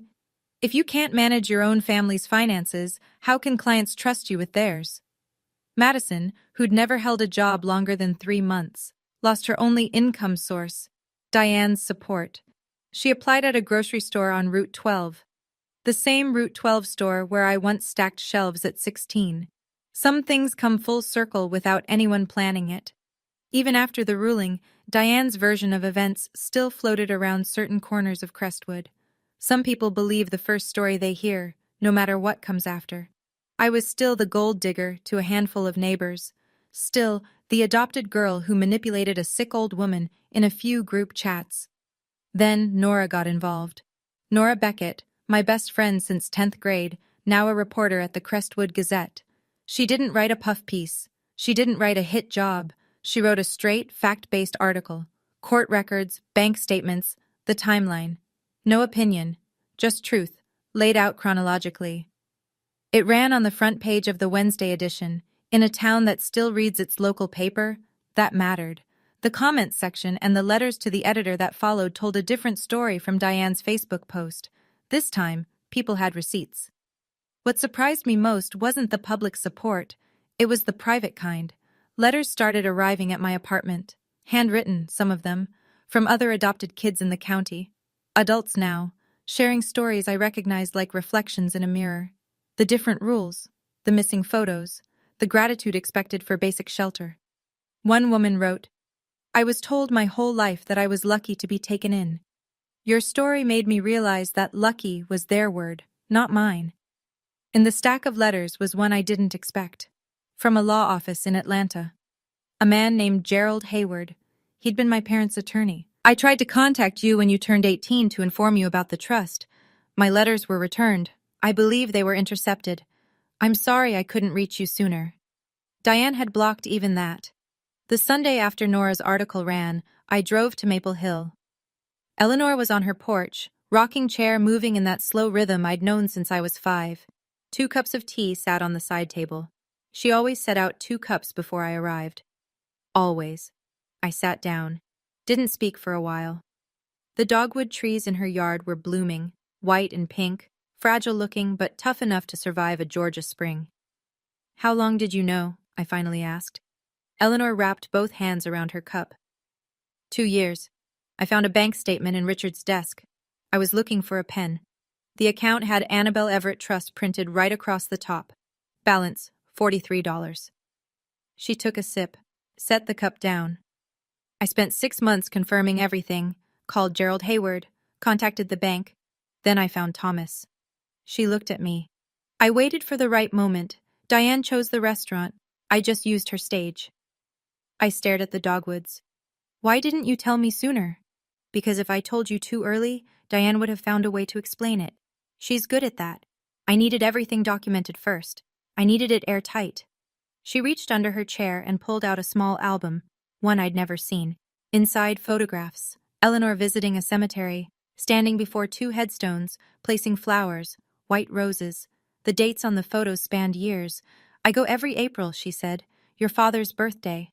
if you can't manage your own family's finances, how can clients trust you with theirs? Madison, who'd never held a job longer than 3 months, lost her only income source, Diane's support. She applied at a grocery store on Route 12. The same Route 12 store where I once stacked shelves at 16. Some things come full circle without anyone planning it. Even after the ruling, Diane's version of events still floated around certain corners of Crestwood. Some people believe the first story they hear, no matter what comes after. I was still the gold digger to a handful of neighbors. Still, the adopted girl who manipulated a sick old woman in a few group chats. Then Nora got involved. Nora Beckett, my best friend since 10th grade, now a reporter at the Crestwood Gazette. She didn't write a puff piece. She didn't write a hit job. She wrote a straight, fact-based article. Court records, bank statements, the timeline. No opinion, just truth, laid out chronologically. It ran on the front page of the Wednesday edition. In a town that still reads its local paper, that mattered. The comments section and the letters to the editor that followed told a different story from Diane's Facebook post. This time, people had receipts. What surprised me most wasn't the public support, it was the private kind. Letters started arriving at my apartment, handwritten, some of them, from other adopted kids in the county. Adults now, sharing stories I recognized like reflections in a mirror. The different rules, the missing photos, the gratitude expected for basic shelter. One woman wrote, "I was told my whole life that I was lucky to be taken in. Your story made me realize that lucky was their word, not mine." In the stack of letters was one I didn't expect. From a law office in Atlanta. A man named Gerald Hayward. He'd been my parents' attorney. "I tried to contact you when you turned 18 to inform you about the trust. My letters were returned. I believe they were intercepted. I'm sorry I couldn't reach you sooner." Diane had blocked even that. The Sunday after Nora's article ran, I drove to Maple Hill. Eleanor was on her porch, rocking chair moving in that slow rhythm I'd known since I was 5. 2 cups of tea sat on the side table. She always set out 2 cups before I arrived. Always. I sat down. Didn't speak for a while. The dogwood trees in her yard were blooming, white and pink, fragile-looking but tough enough to survive a Georgia spring. "How long did you know?" I finally asked. Eleanor wrapped both hands around her cup. 2 years. I found a bank statement in Richard's desk. I was looking for a pen. The account had Annabelle Everett Trust printed right across the top. Balance, $43. She took a sip, set the cup down. "I spent 6 months confirming everything, called Gerald Hayward, contacted the bank. Then I found Thomas." She looked at me. "I waited for the right moment. Diane chose the restaurant. I just used her stage." I stared at the dogwoods. "Why didn't you tell me sooner?" "Because if I told you too early, Diane would have found a way to explain it. She's good at that. I needed everything documented first. I needed it airtight." She reached under her chair and pulled out a small album, one I'd never seen. Inside, photographs. Eleanor visiting a cemetery, standing before 2 headstones, placing flowers, white roses. The dates on the photos spanned years. "I go every April," she said. "Your father's birthday."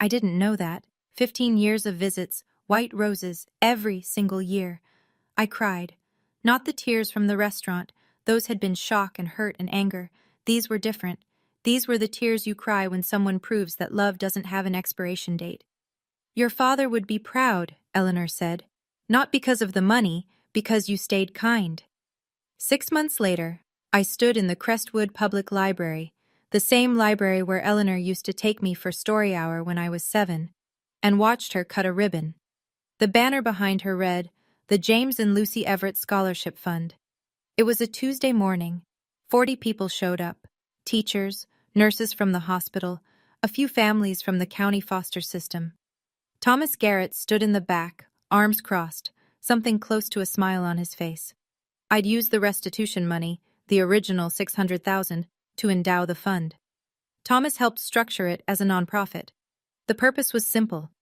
I didn't know that. 15 years of visits, white roses, every single year. I cried. Not the tears from the restaurant. Those had been shock and hurt and anger. These were different. These were the tears you cry when someone proves that love doesn't have an expiration date. "Your father would be proud," Eleanor said. "Not because of the money, because you stayed kind." 6 months later, I stood in the Crestwood Public Library, the same library where Eleanor used to take me for story hour when I was 7, and watched her cut a ribbon. The banner behind her read, "The James and Lucy Everett Scholarship Fund." It was a Tuesday morning. 40 people showed up. Teachers, nurses from the hospital, a few families from the county foster system. Thomas Garrett stood in the back, arms crossed, something close to a smile on his face. I'd used the restitution money, the original $600,000, to endow the fund. Thomas helped structure it as a nonprofit. The purpose was simple: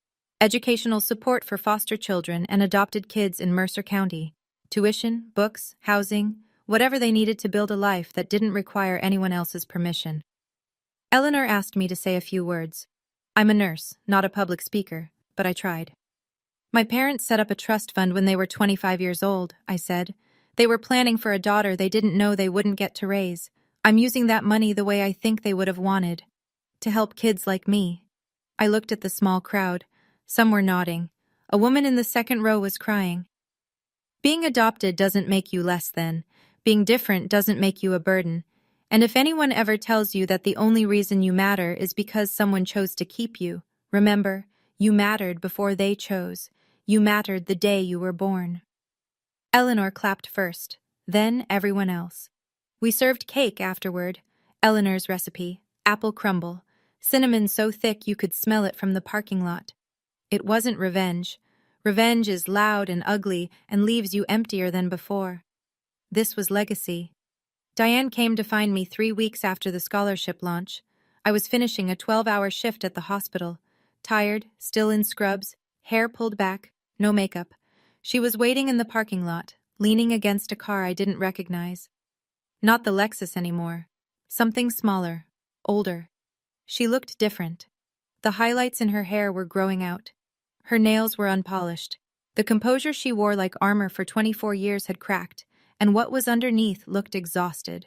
educational support for foster children and adopted kids in Mercer County. Tuition, books, housing, whatever they needed to build a life that didn't require anyone else's permission. Eleanor asked me to say a few words. I'm a nurse, not a public speaker, but I tried. "My parents set up a trust fund when they were 25 years old," I said. "They were planning for a daughter they didn't know they wouldn't get to raise. I'm using that money the way I think they would have wanted. To help kids like me." I looked at the small crowd. Some were nodding. A woman in the second row was crying. "Being adopted doesn't make you less than. Being different doesn't make you a burden. And if anyone ever tells you that the only reason you matter is because someone chose to keep you, remember, you mattered before they chose. You mattered the day you were born. Eleanor clapped first, then everyone else. We served cake afterward. Eleanor's recipe, apple crumble, cinnamon so thick you could smell it from the parking lot. It wasn't revenge. Revenge is loud and ugly and leaves you emptier than before. This was legacy. Diane came to find me 3 weeks after the scholarship launch. I was finishing a 12-hour shift at the hospital. Tired, still in scrubs, hair pulled back, no makeup. She was waiting in the parking lot, leaning against a car I didn't recognize. Not the Lexus anymore. Something smaller, older. She looked different. The highlights in her hair were growing out. Her nails were unpolished. The composure she wore like armor for 24 years had cracked, and what was underneath looked exhausted.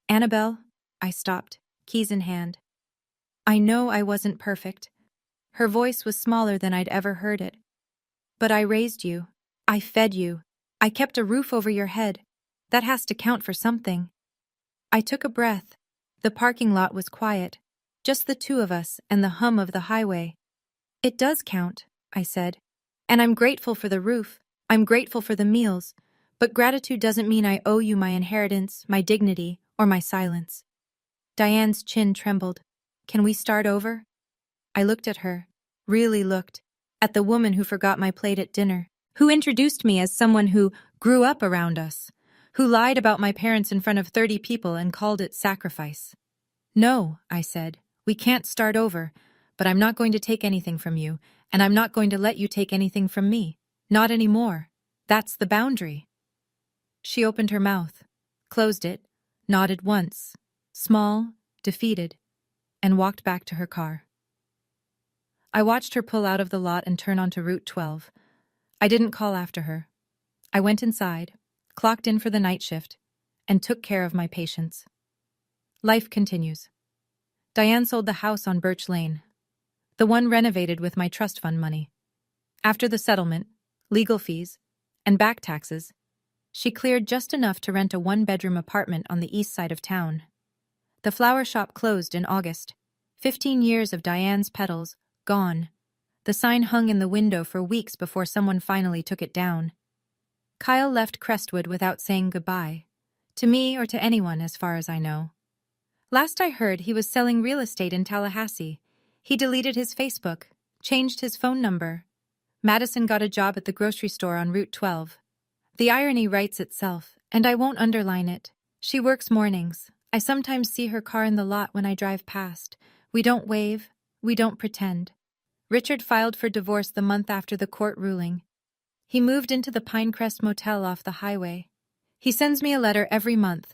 "Annabelle?" I stopped, keys in hand. I know I wasn't perfect. Her voice was smaller than I'd ever heard it. But I raised you. I fed you. I kept a roof over your head. That has to count for something. I took a breath. The parking lot was quiet. Just the two of us and the hum of the highway. "It does count," I said. "And I'm grateful for the roof. I'm grateful for the meals. But gratitude doesn't mean I owe you my inheritance, my dignity, or my silence." Diane's chin trembled. "Can we start over?" I looked at her, really looked, at the woman who forgot my plate at dinner, who introduced me as someone who grew up around us, who lied about my parents in front of 30 people and called it sacrifice. "No," I said, "we can't start over, but I'm not going to take anything from you, and I'm not going to let you take anything from me. Not anymore. That's the boundary." She opened her mouth, closed it, nodded once, small, defeated, and walked back to her car. I watched her pull out of the lot and turn onto Route 12. I didn't call after her. I went inside, clocked in for the night shift, and took care of my patients. Life continues. Diane sold the house on Birch Lane, the one renovated with my trust fund money. After the settlement, legal fees, and back taxes, she cleared just enough to rent a 1-bedroom apartment on the east side of town. The flower shop closed in August. 15 years of Diane's petals, gone. The sign hung in the window for weeks before someone finally took it down. Kyle left Crestwood without saying goodbye. To me or to anyone, as far as I know. Last I heard, he was selling real estate in Tallahassee. He deleted his Facebook, changed his phone number. Madison got a job at the grocery store on Route 12. The irony writes itself, and I won't underline it. She works mornings. I sometimes see her car in the lot when I drive past. We don't wave. We don't pretend. Richard filed for divorce the month after the court ruling. He moved into the Pinecrest Motel off the highway. He sends me a letter every month,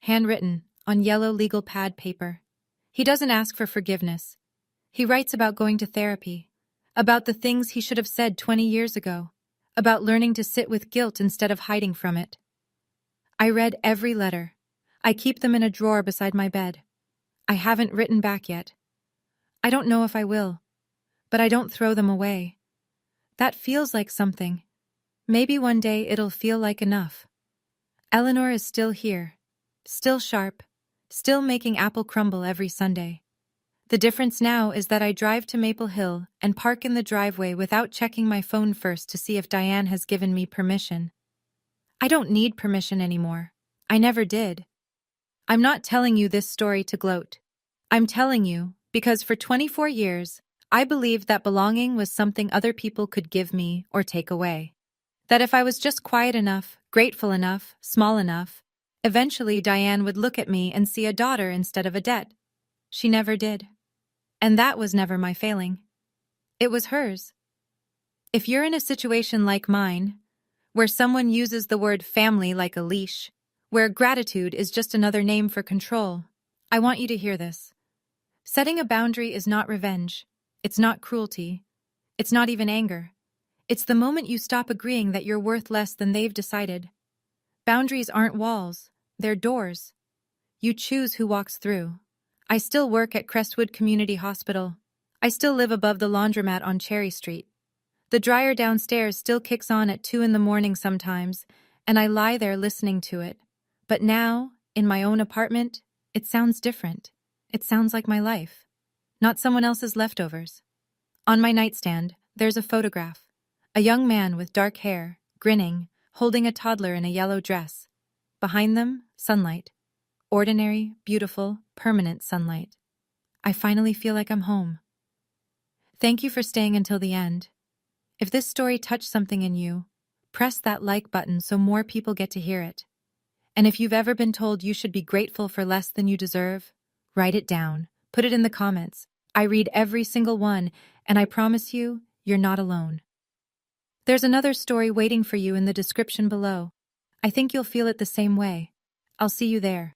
handwritten, on yellow legal pad paper. He doesn't ask for forgiveness. He writes about going to therapy, about the things he should have said 20 years ago, about learning to sit with guilt instead of hiding from it. I read every letter. I keep them in a drawer beside my bed. I haven't written back yet. I don't know if I will, but I don't throw them away. That feels like something. Maybe one day it'll feel like enough. Eleanor is still here, still sharp, still making apple crumble every Sunday. The difference now is that I drive to Maple Hill and park in the driveway without checking my phone first to see if Diane has given me permission. I don't need permission anymore. I never did. I'm not telling you this story to gloat. I'm telling you because for 24 years, I believed that belonging was something other people could give me or take away. That if I was just quiet enough, grateful enough, small enough, eventually Diane would look at me and see a daughter instead of a debt. She never did. And that was never my failing. It was hers. If you're in a situation like mine, where someone uses the word family like a leash, where gratitude is just another name for control, I want you to hear this. Setting a boundary is not revenge. It's not cruelty. It's not even anger. It's the moment you stop agreeing that you're worth less than they've decided. Boundaries aren't walls. They're doors. You choose who walks through. I still work at Crestwood Community Hospital. I still live above the laundromat on Cherry Street. The dryer downstairs still kicks on at 2 in the morning sometimes, and I lie there listening to it, But now, in my own apartment, it sounds different. It sounds like my life, not someone else's leftovers. On my nightstand, there's a photograph. A young man with dark hair, grinning, holding a toddler in a yellow dress. Behind them, sunlight. Ordinary, beautiful, permanent sunlight. I finally feel like I'm home. Thank you for staying until the end. If this story touched something in you, press that like button so more people get to hear it. And if you've ever been told you should be grateful for less than you deserve, write it down. Put it in the comments. I read every single one, and I promise you, you're not alone. There's another story waiting for you in the description below. I think you'll feel it the same way. I'll see you there.